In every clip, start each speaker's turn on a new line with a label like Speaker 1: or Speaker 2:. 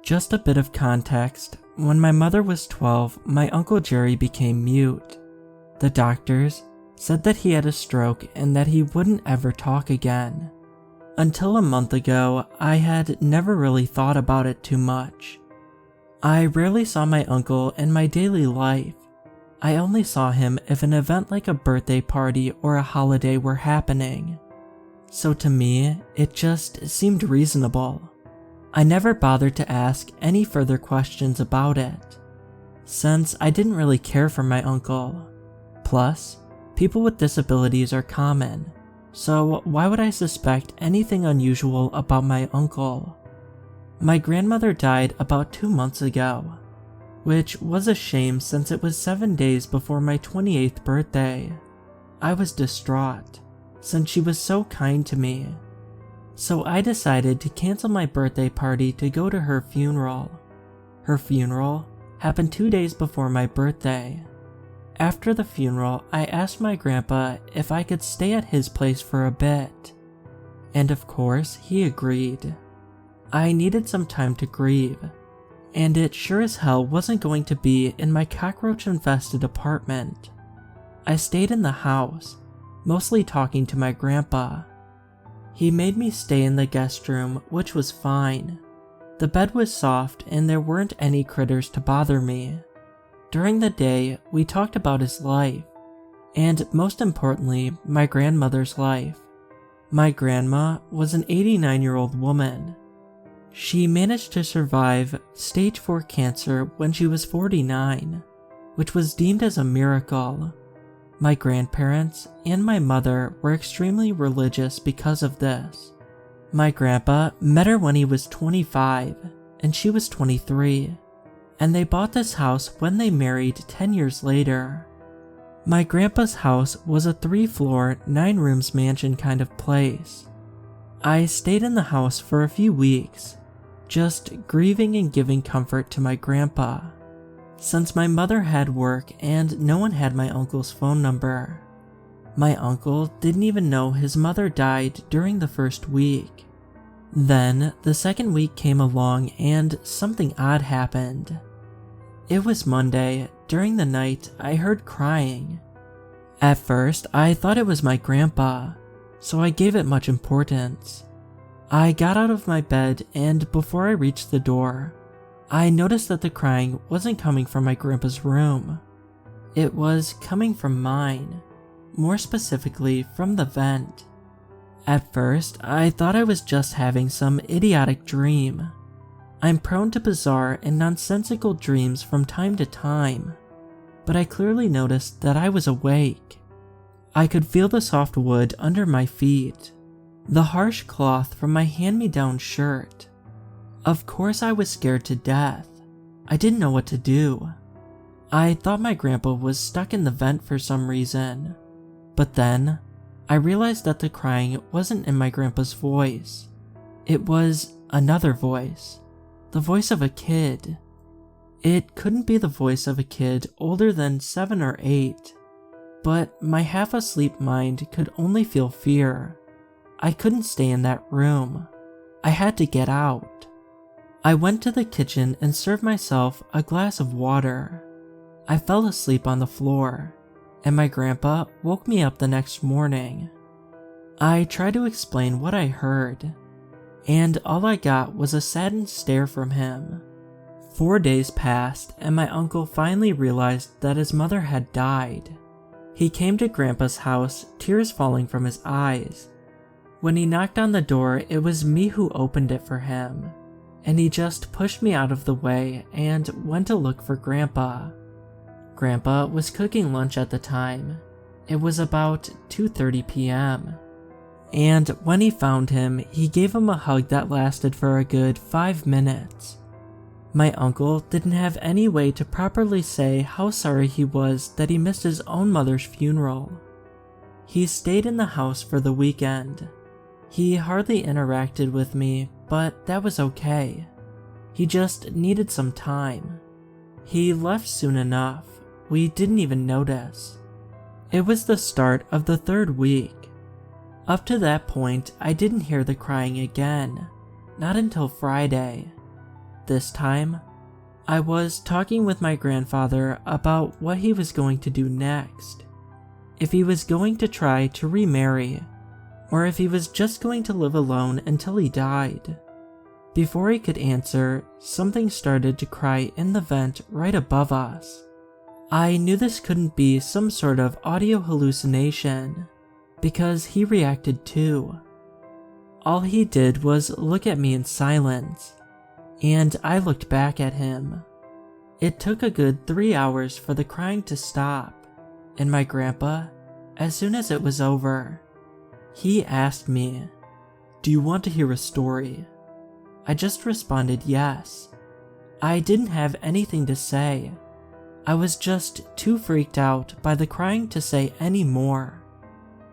Speaker 1: Just a bit of context, when my mother was 12, my Uncle Jerry became mute. The doctors said that he had a stroke and that he wouldn't ever talk again. Until a month ago, I had never really thought about it too much. I rarely saw my uncle in my daily life. I only saw him if an event like a birthday party or a holiday were happening. So to me, it just seemed reasonable. I never bothered to ask any further questions about it, since I didn't really care for my uncle. Plus, people with disabilities are common, so why would I suspect anything unusual about my uncle? My grandmother died about 2 months ago, which was a shame since it was 7 days before my 28th birthday. I was distraught, since she was so kind to me. So I decided to cancel my birthday party to go to her funeral. Her funeral happened 2 days before my birthday. After the funeral, I asked my grandpa if I could stay at his place for a bit. And of course, he agreed. I needed some time to grieve, and it sure as hell wasn't going to be in my cockroach-infested apartment. I stayed in the house, mostly talking to my grandpa. He made me stay in the guest room, which was fine. The bed was soft and there weren't any critters to bother me. During the day, we talked about his life, and most importantly, my grandmother's life. My grandma was an 89-year-old woman. She managed to survive stage 4 cancer when she was 49, which was deemed as a miracle. My grandparents and my mother were extremely religious because of this. My grandpa met her when he was 25 and she was 23, and they bought this house when they married 10 years later. My grandpa's house was a 3-floor, 9-rooms mansion kind of place. I stayed in the house for a few weeks, just grieving and giving comfort to my grandpa, since my mother had work and no one had my uncle's phone number. My uncle didn't even know his mother died during the first week. Then, the second week came along and something odd happened. It was Monday. During the night, I heard crying. At first, I thought it was my grandpa, so I gave it much importance. I got out of my bed, and before I reached the door, I noticed that the crying wasn't coming from my grandpa's room. It was coming from mine, more specifically from the vent. At first, I thought I was just having some idiotic dream. I'm prone to bizarre and nonsensical dreams from time to time, but I clearly noticed that I was awake. I could feel the soft wood under my feet, the harsh cloth from my hand-me-down shirt. Of course I was scared to death. I didn't know what to do. I thought my grandpa was stuck in the vent for some reason, but then I realized that the crying wasn't in my grandpa's voice. It was another voice, the voice of a kid. It couldn't be the voice of a kid older than 7 or 8, but my half-asleep mind could only feel fear. I couldn't stay in that room. I had to get out. I went to the kitchen and served myself a glass of water. I fell asleep on the floor, and my grandpa woke me up the next morning. I tried to explain what I heard, and all I got was a saddened stare from him. 4 days passed, and my uncle finally realized that his mother had died. He came to Grandpa's house, tears falling from his eyes. When he knocked on the door, it was me who opened it for him, and he just pushed me out of the way and went to look for Grandpa. Grandpa was cooking lunch at the time. It was about 2:30 p.m. And when he found him, he gave him a hug that lasted for a good 5 minutes. My uncle didn't have any way to properly say how sorry he was that he missed his own mother's funeral. He stayed in the house for the weekend. He hardly interacted with me, but that was okay. He just needed some time. He left soon enough. We didn't even notice. It was the start of the 3rd week. Up to that point, I didn't hear the crying again, not until Friday. This time, I was talking with my grandfather about what he was going to do next. If he was going to try to remarry, or if he was just going to live alone until he died. Before he could answer, something started to cry in the vent right above us. I knew this couldn't be some sort of audio hallucination, because he reacted too. All he did was look at me in silence, and I looked back at him. It took a good 3 hours for the crying to stop, and my grandpa, as soon as it was over, he asked me, "Do you want to hear a story?" I just responded yes. I didn't have anything to say. I was just too freaked out by the crying to say any more.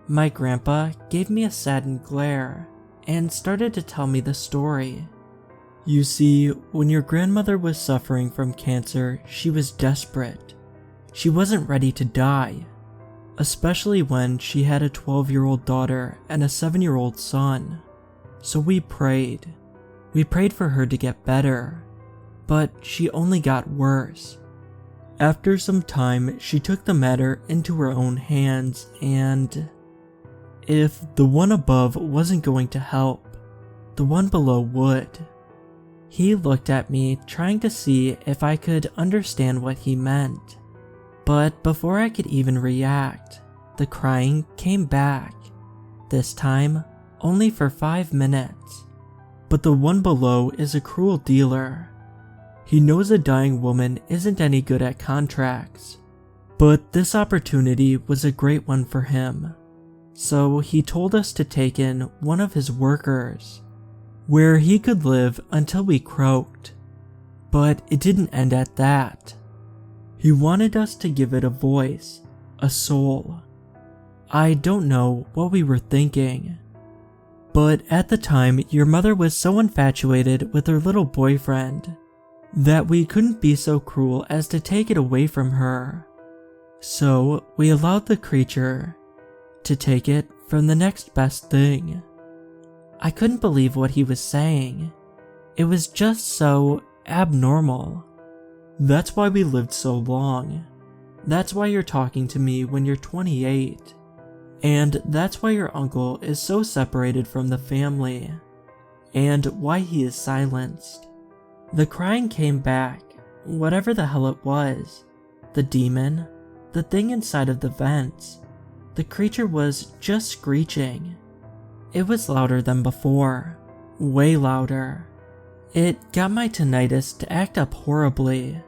Speaker 1: My grandpa gave me a saddened glare and started to tell me the story. You see, when your grandmother was suffering from cancer, she was desperate. She wasn't ready to die, especially when she had a 12-year-old daughter and a 7-year-old son. So we prayed. We prayed for her to get better, but she only got worse. After some time, she took the matter into her own hands, and if the one above wasn't going to help, the one below would. He looked at me, trying to see if I could understand what he meant. But before I could even react, the crying came back. This time, only for 5 minutes. But the one below is a cruel dealer. He knows a dying woman isn't any good at contracts, but this opportunity was a great one for him. So he told us to take in one of his workers, where he could live until we croaked. But it didn't end at that. He wanted us to give it a voice, a soul. I don't know what we were thinking. But at the time, your mother was so infatuated with her little boyfriend that we couldn't be so cruel as to take it away from her. So we allowed the creature to take it from the next best thing. I couldn't believe what he was saying. It was just so abnormal. That's why we lived so long. That's why you're talking to me when you're 28. And that's why your uncle is so separated from the family, and why he is silenced. The crying came back, whatever the hell it was. The demon, the thing inside of the vents, the creature was just screeching. It was louder than before, way louder. It got my tinnitus to act up horribly.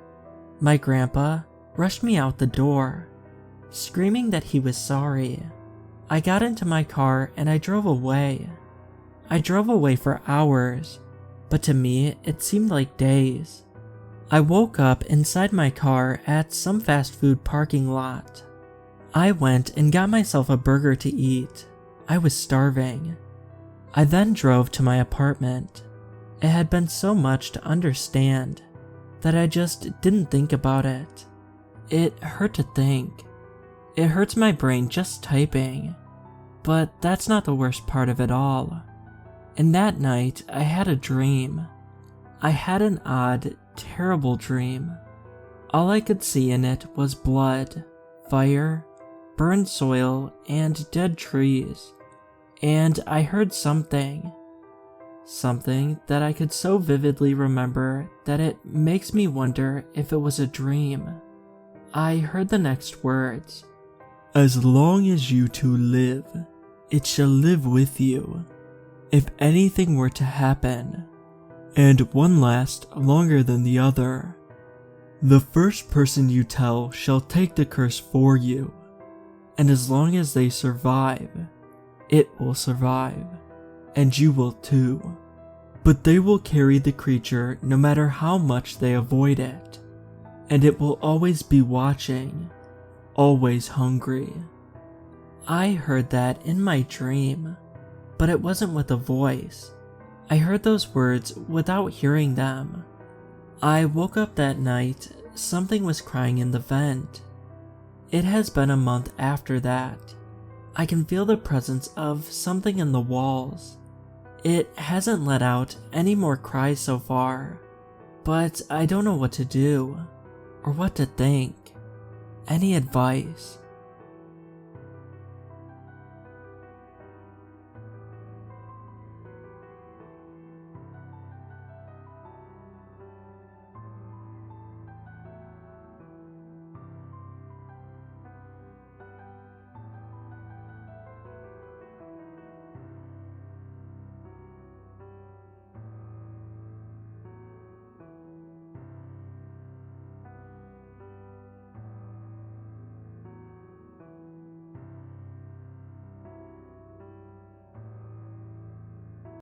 Speaker 1: My grandpa rushed me out the door, screaming that he was sorry. I got into my car and I drove away. I drove away for hours, but to me it seemed like days. I woke up inside my car at some fast food parking lot. I went and got myself a burger to eat. I was starving. I then drove to my apartment. It had been so much to understand that I just didn't think about it. It hurt to think. It hurts my brain just typing. But that's not the worst part of it all. And that night, I had a dream. I had an odd, terrible dream. All I could see in it was blood, fire, burned soil, and dead trees. And I heard something. Something that I could so vividly remember that it makes me wonder if it was a dream. I heard the next words. As long as you two live, it shall live with you. If anything were to happen, and one last longer than the other, the first person you tell shall take the curse for you, and as long as they survive, it will survive, and you will too. But they will carry the creature no matter how much they avoid it, and it will always be watching, always hungry. I heard that in my dream, but it wasn't with a voice. I heard those words without hearing them. I woke up that night, something was crying in the vent. It has been a month after that. I can feel the presence of something in the walls. It hasn't let out any more cries so far, but I don't know what to do or what to think. Any advice?